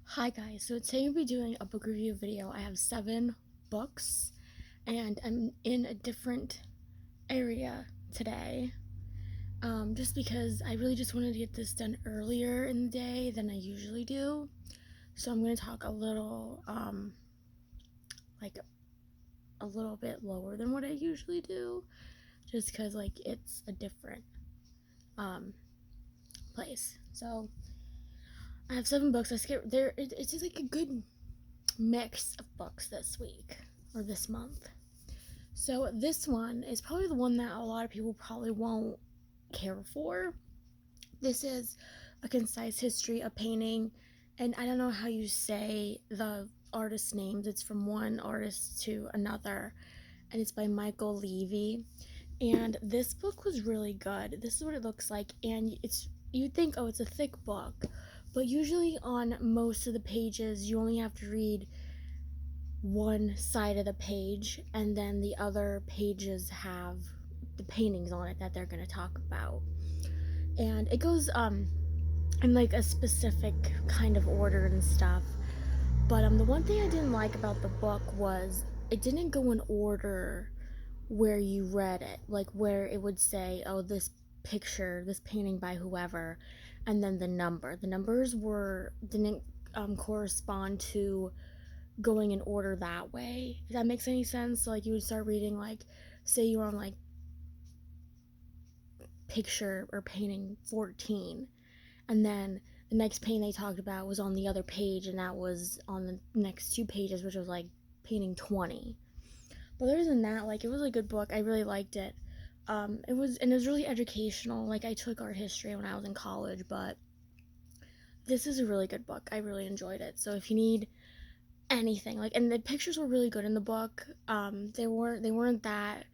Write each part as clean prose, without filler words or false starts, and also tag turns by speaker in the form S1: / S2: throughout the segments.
S1: Hi guys, so today we'll be doing a book review video. I have 7 books and I'm in a different area today. Just because I really just wanted to get this done earlier in the day than I usually do. So I'm going to talk a little, like a little bit lower than what I usually do. Just because like it's a different, place. So I have 7 books. It's just like a good mix of books this week or this month. So this one is probably the one that a lot of people probably won't care for. This is A Concise History of Painting, and I don't know how you say the artist's names. It's from one artist to another, and it's by Michael Levey. And this book was really good. This is what it looks like, and you'd think, oh, it's a thick book, but usually on most of the pages you only have to read one side of the page, and then the other pages have the paintings on it that they're going to talk about. And it goes in like a specific kind of order and stuff. But the one thing I didn't like about the book was it didn't go in order where you read it, like where it would say, oh, this picture, this painting by whoever, and then the number. The numbers didn't correspond to going in order that way. If that makes any sense. So like you would start reading, like, say you were on like picture or painting 14, and then the next painting they talked about was on the other page, and that was on the next 2 pages, which was like painting 20. But other than that, like, it was a good book. I really liked it. It was really educational. Like, I took art history when I was in college, but this is a really good book. I really enjoyed it. So if you need anything, like, and the pictures were really good in the book. They weren't that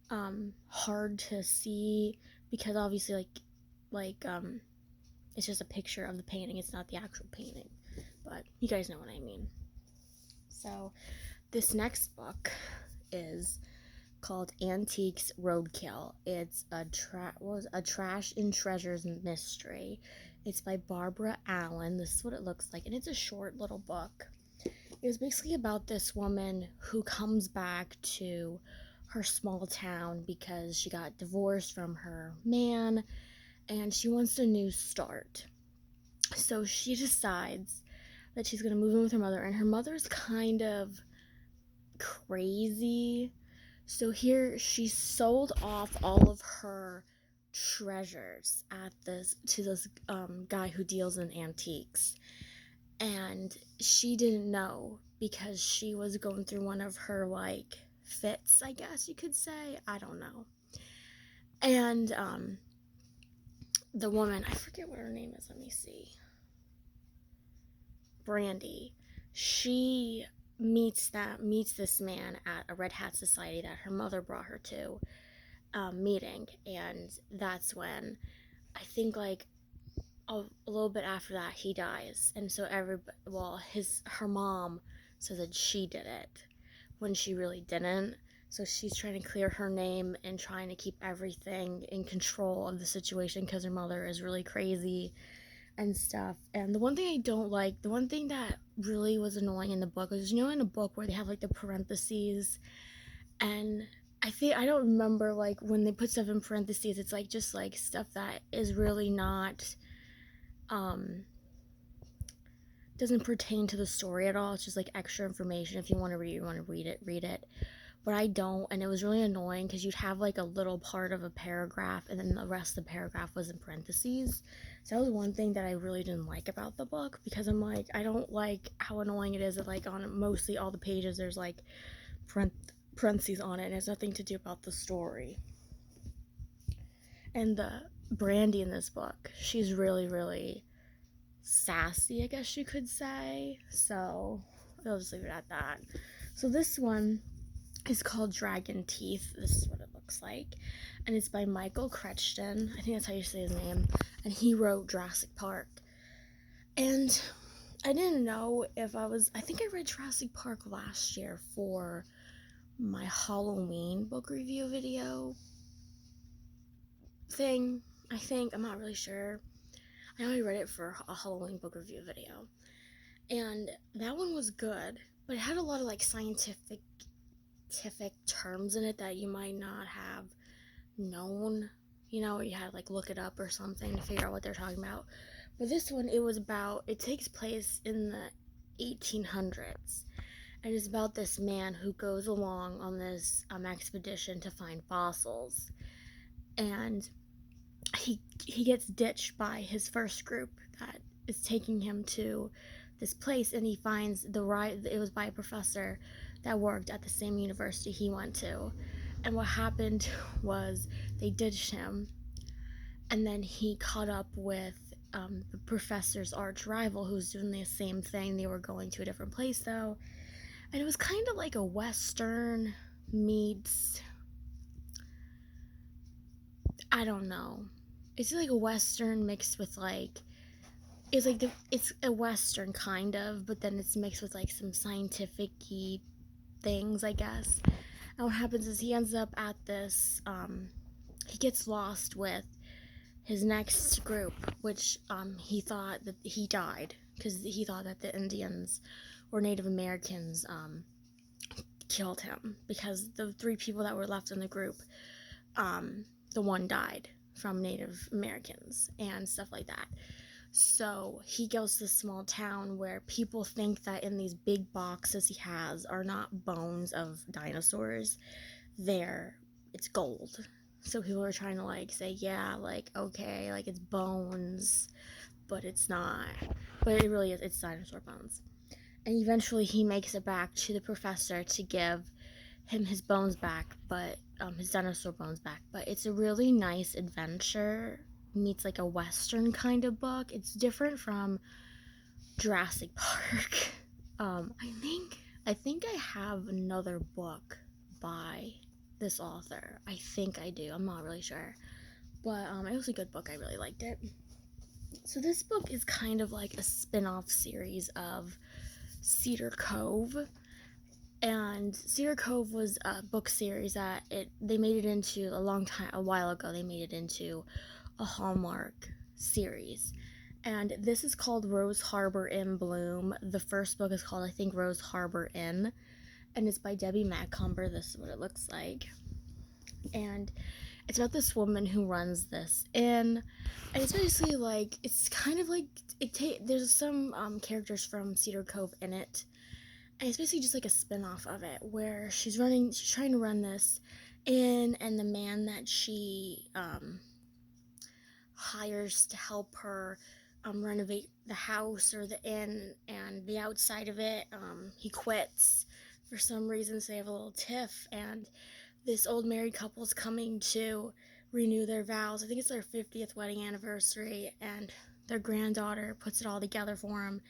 S1: hard to see, because obviously it's just a picture of the painting. It's not the actual painting, but you guys know what I mean. So this next book is called Antiques Roadkill. It's a trash and treasures mystery. It's by Barbara Allan. This is what it looks like, and it's a short little book. It was basically about this woman who comes back to her small town because she got divorced from her man and she wants a new start. So she decides that she's going to move in with her mother, and her mother's kind of crazy. So here she sold off all of her treasures to this guy who deals in antiques, and she didn't know because she was going through one of her like fits, I guess you could say. I don't know. And the woman, I forget what her name is. Let me see. Brandy. She meets this man at a Red Hat Society that her mother brought her to, meeting, and that's when I think like a little bit after that he dies, and so her mom says that she did it when she really didn't. So she's trying to clear her name and trying to keep everything in control of the situation because her mother is really crazy and stuff. And the one thing I don't like, the one thing that really was annoying in the book was, in a book where they have like the parentheses, and I don't remember, like, when they put stuff in parentheses, it's like just like stuff that is really not doesn't pertain to the story at all. It's just like extra information. If you want to read it. But I don't, and it was really annoying because you'd have like a little part of a paragraph and then the rest of the paragraph was in parentheses. So that was one thing that I really didn't like about the book, because I'm like, I don't like how annoying it is that like on mostly all the pages there's like parentheses on it, and it has nothing to do about the story. And the Brandy in this book, she's really, really sassy, I guess you could say. So I'll just leave it at that. So this one is called Dragon Teeth. This is what it looks like, and it's by Michael Crichton. I think that's how you say his name, and he wrote Jurassic Park. And I didn't know if I think I read Jurassic Park last year for my Halloween book review video thing. I'm not really sure. I know I read it for a Halloween book review video. And that one was good, but it had a lot of like scientific terms in it that you might not have known, you had to like look it up or something to figure out what they're talking about. But this one, it takes place in the 1800s, and it's about this man who goes along on this expedition to find fossils, and he gets ditched by his first group that is taking him to this place, and he finds it was by a professor that worked at the same university he went to. And what happened was they ditched him, and then he caught up with the professor's arch rival who was doing the same thing. They were going to a different place though, and it was kind of like a Western meets, I don't know, it's like a Western mixed with like, it's a Western kind of, but then it's mixed with like some scientific-y things, I guess. And what happens is he ends up at this, he gets lost with his next group, which he thought that he died because he thought that the Indians or Native Americans killed him, because the 3 people that were left in the group, the one died from Native Americans and stuff like that. So he goes to this small town where people think that in these big boxes he has are not bones of dinosaurs. It's gold. So people are trying to like say, yeah, like, okay, like it's bones, but it's not. But it really is, it's dinosaur bones. And eventually he makes it back to the professor to give him his bones back, but his dinosaur bones back. But it's a really nice adventure meets like a Western kind of book. It's different from Jurassic Park. I think I have another book by this author. I think I do. I'm not really sure. But it was a good book. I really liked it. So this book is kind of like a spin-off series of Cedar Cove. And Cedar Cove was a book series that they made it into a while ago. They made it into a Hallmark series. And this is called Rose Harbor in Bloom. The first book is called, I think, Rose Harbor Inn, and it's by Debbie Macomber. This is what it looks like. And it's about this woman who runs this inn, and it's basically like, it's kind of like, there's some characters from Cedar Cove in it, and it's basically just like a spin-off of it, where she's trying to run this inn, and the man that she hires to help her renovate the house or the inn and the outside of it, he quits for some reason, so they have a little tiff, and this old married couple's coming to renew their vows. I think it's their 50th wedding anniversary, and their granddaughter puts it all together for them,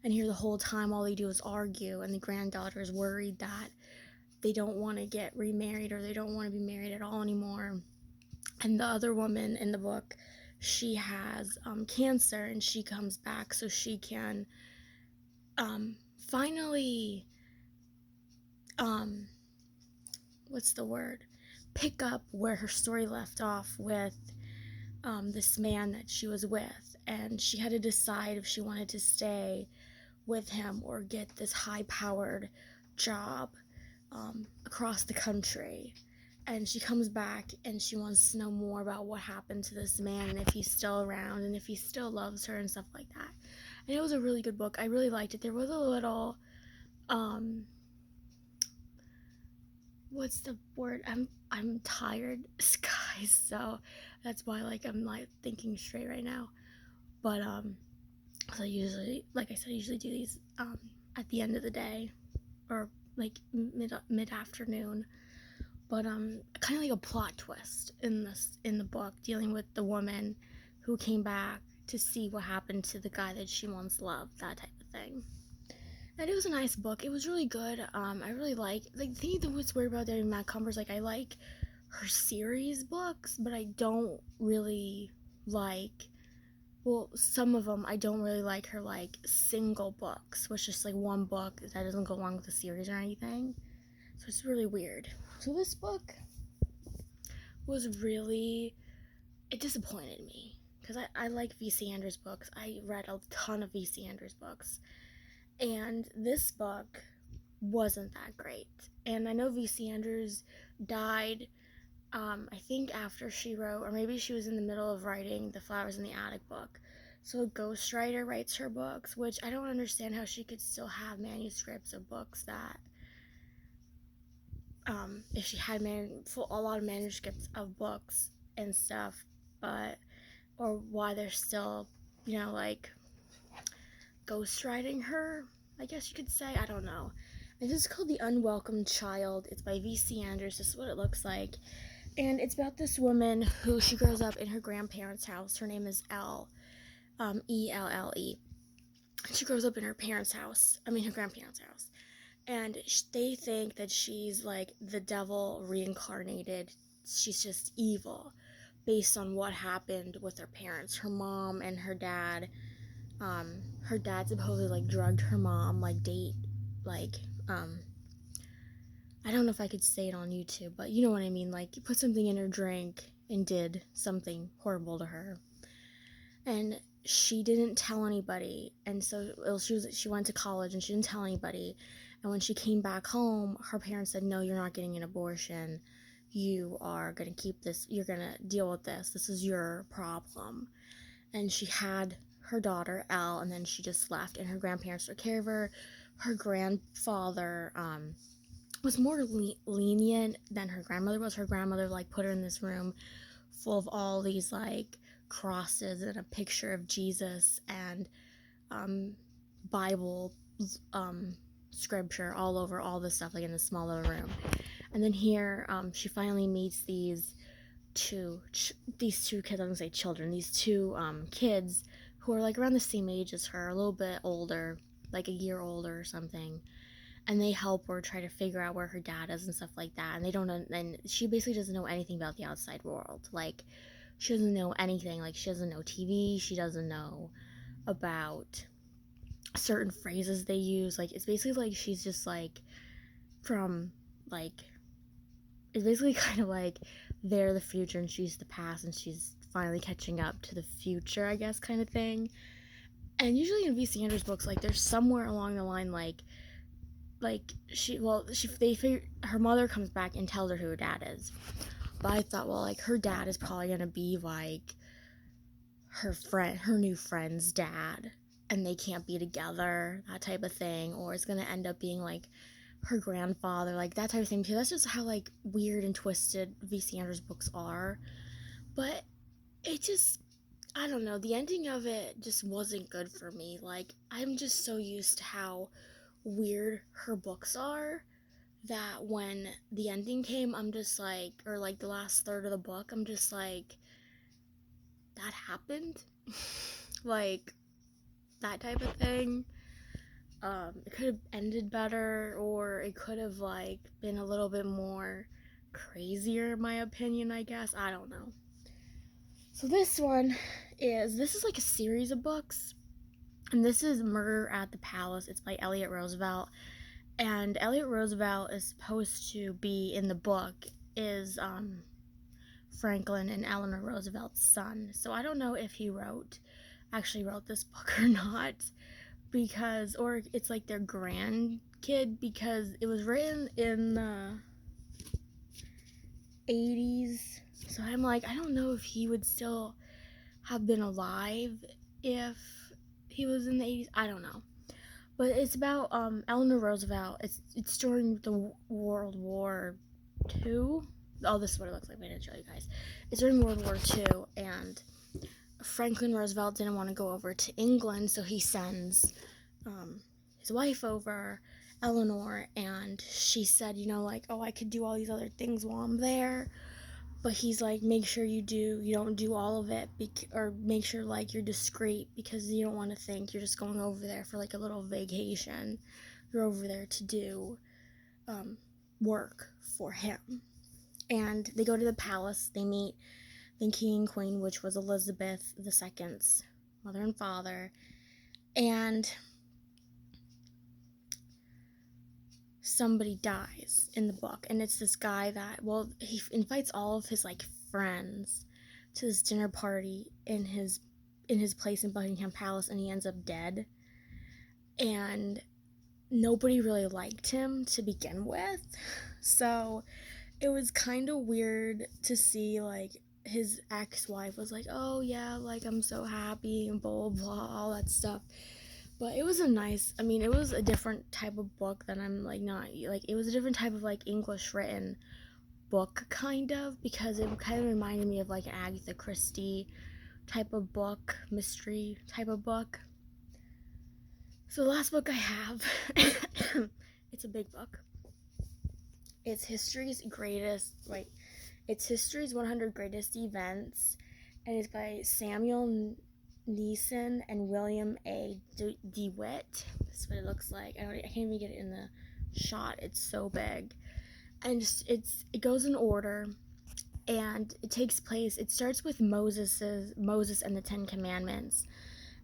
S1: and here the whole time all they do is argue, and the granddaughter is worried that they don't want to get remarried, or they don't want to be married at all anymore. And the other woman in the book, she has cancer, and she comes back so she can finally pick up where her story left off with this man that she was with, and she had to decide if she wanted to stay with him or get this high-powered job across the country. And she comes back and she wants to know more about what happened to this man, and if he's still around, and if he still loves her, and stuff like that. And it was a really good book. I really liked it. There was a little what's the word? I'm tired, guys, so that's why I'm like thinking straight right now. But so usually, like I said, I usually do these at the end of the day, or like mid afternoon. But kind of like a plot twist in the book, dealing with the woman who came back to see what happened to the guy that she once loved, that type of thing. And it was a nice book. It was really good. I really the thing that was weird about Debbie Macomber is like, I like her series books, but I don't really like, well, some of them I don't really like her like single books, which is just like one book that doesn't go along with the series or anything. So it's really weird. So this book it disappointed me, because I like V.C. Andrews books. I read a ton of V.C. Andrews books, And this book wasn't that great. And I know V.C. Andrews died, I think after she wrote, or maybe she was in the middle of writing the Flowers in the Attic book. So a ghostwriter writes her books, which I don't understand how she could still have manuscripts of books that, if she had a lot of manuscripts of books and stuff, but, or why they're still, like, ghostwriting her, I guess you could say. I don't know. And this is called The Unwelcome Child. It's by V.C. Andrews. This is what it looks like. And it's about this woman who she grows up in her grandparents' house. Her name is Elle. She grows up in her grandparents' house. And they think that she's like the devil reincarnated. She's just evil based on what happened with her parents, her mom and her dad. Her dad supposedly like drugged her mom, like I don't know if I could say it on YouTube, but you know what I mean, like you put something in her drink and did something horrible to her. And she didn't tell anybody, and so she went to college and she didn't tell anybody. And when she came back home, her parents said, no, you're not getting an abortion. You are going to keep this, you're going to deal with this. This is your problem. And she had her daughter, Elle, and then she just left, and her grandparents took care of her. Her grandfather was more lenient than her grandmother was. Her grandmother, like, put her in this room full of all these, like, crosses and a picture of Jesus and Bible scripture all over all this stuff, like, in this small little room. And then here, she finally meets these two kids, I don't say children, these two kids who are like around the same age as her, a little bit older, like a year older or something, and they help her try to figure out where her dad is and stuff like that. And they don't know, and she basically doesn't know anything about the outside world. Like, she doesn't know anything. Like, she doesn't know TV, she doesn't know about certain phrases they use. Like, it's basically like she's just like from like, it's basically kind of like they're the future and she's the past, and she's finally catching up to the future, I guess, kind of thing. And usually in V.C. Andrews books, like, there's somewhere along the line, like her mother comes back and tells her who her dad is. But I thought, well, like, her dad is probably gonna be like her new friend's dad, and they can't be together, that type of thing. Or it's gonna end up being like her grandfather, like that type of thing, because that's just how like weird and twisted V.C. Andrews books are. But it just, I don't know, the ending of it just wasn't good for me. Like, I'm just so used to how weird her books are that when the ending came, I'm just like, or like the last third of the book, I'm just like, that happened? Like, that type of thing. It could have ended better, or it could have like been a little bit more crazier, in my opinion, I guess. I don't know. So this is like a series of books, and this is Murder at the Palace. It's by Elliott Roosevelt, and Elliott Roosevelt is supposed to be, in the book, is Franklin and Eleanor Roosevelt's son. So I don't know if he actually wrote this book or not, because, or it's like their grandkid, because it was written in the 80s. So I'm like, I don't know if he would still have been alive if he was in the 80s. I don't know. But it's about Eleanor Roosevelt. It's during the World War II. Oh, this is what it looks like. Wait, I'll show you guys. It's during World War II, and Franklin Roosevelt didn't want to go over to England, so he sends his wife over, Eleanor, and she said, like, oh, I could do all these other things while I'm there, but he's like, make sure you don't do all of it, or make sure, like, you're discreet, because you don't want to think you're just going over there for, like, a little vacation. You're over there to do work for him. And they go to the palace. They meet the king and queen, which was Elizabeth II's mother and father, and somebody dies in the book, and it's this guy that, well, he invites all of his like friends to this dinner party in his place in Buckingham Palace, and he ends up dead. and nobody really liked him to begin with. So it was kind of weird to see, like, his ex-wife was like, oh yeah, like, I'm so happy and blah blah blah, all that stuff. But it was it was a different type of book than I'm like not like it was a different type of like English written book, kind of, because it kind of reminded me of like an Agatha Christie type of book, mystery type of book. So the last book I have, it's a big book. It's History's 100 Greatest Events, and it's by Samuel Nisenson and William A. DeWitt. That's what it looks like. I can't even get it in the shot. It's so big, and it goes in order, and it starts with Moses and the Ten Commandments,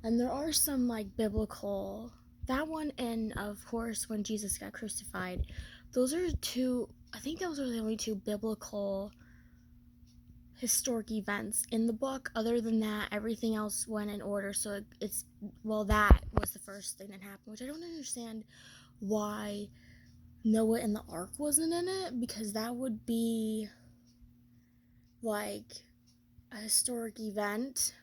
S1: and there are some like biblical, that one, and of course when Jesus got crucified. Those are I think those are the only two biblical historic events in the book. Other than that, everything else went in order. So that was the first thing that happened, which I don't understand why Noah and the ark wasn't in it, because that would be like a historic event.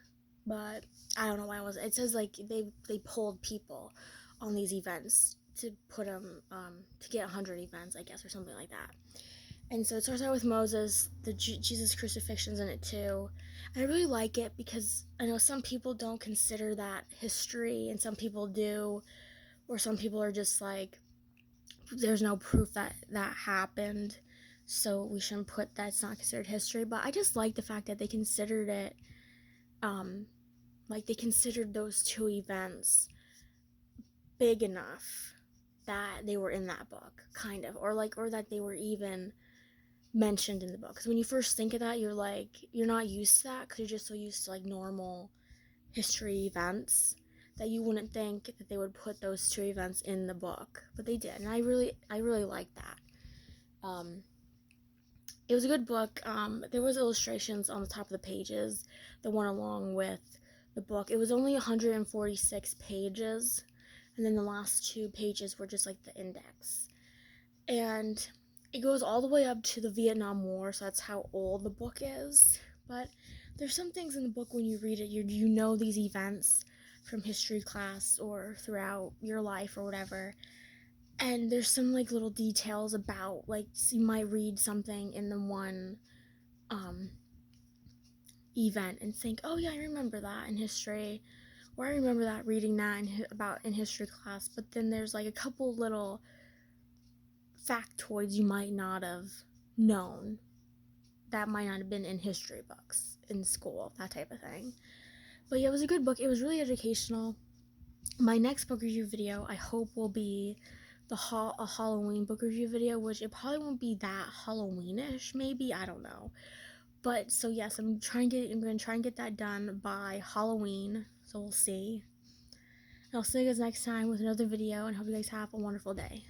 S1: But I don't know why it wasn't. It says like they pulled people on these events to put them to get 100 events, I guess, or something like that. And so it starts out with Moses. The Jesus crucifixion's in it too. And I really like it because I know some people don't consider that history, and some people do, or some people are just like, there's no proof that happened, so we shouldn't put that. It's not considered history. But I just like the fact that they considered it, like they considered those two events big enough that they were in that book, kind of, or that they were even mentioned in the book. Because when you first think of that, you're not used to that, because you're just so used to like normal history events, that you wouldn't think that they would put those two events in the book, but they did, and I really like that. It was a good book. There was illustrations on the top of the pages that went along with the book. It was only 146 pages, and then the last 2 pages were just like the index, and it goes all the way up to the Vietnam War, so that's how old the book is. But there's some things in the book, when you read it, you know these events from history class or throughout your life or whatever, and there's some like little details about, like, you might read something in the one event and think, oh yeah, I remember that in history, or I remember that reading that in history class. But then there's like a couple little factoids you might not have known, that might not have been in history books in school, that type of thing. But yeah, it was a good book. It was really educational. My next book review video, I hope, will be a Halloween book review video, which it probably won't be that Halloweenish, maybe, I don't know. But so yes, I'm going to try and get that done by Halloween, so we'll see. And I'll see you guys next time with another video, and hope you guys have a wonderful day.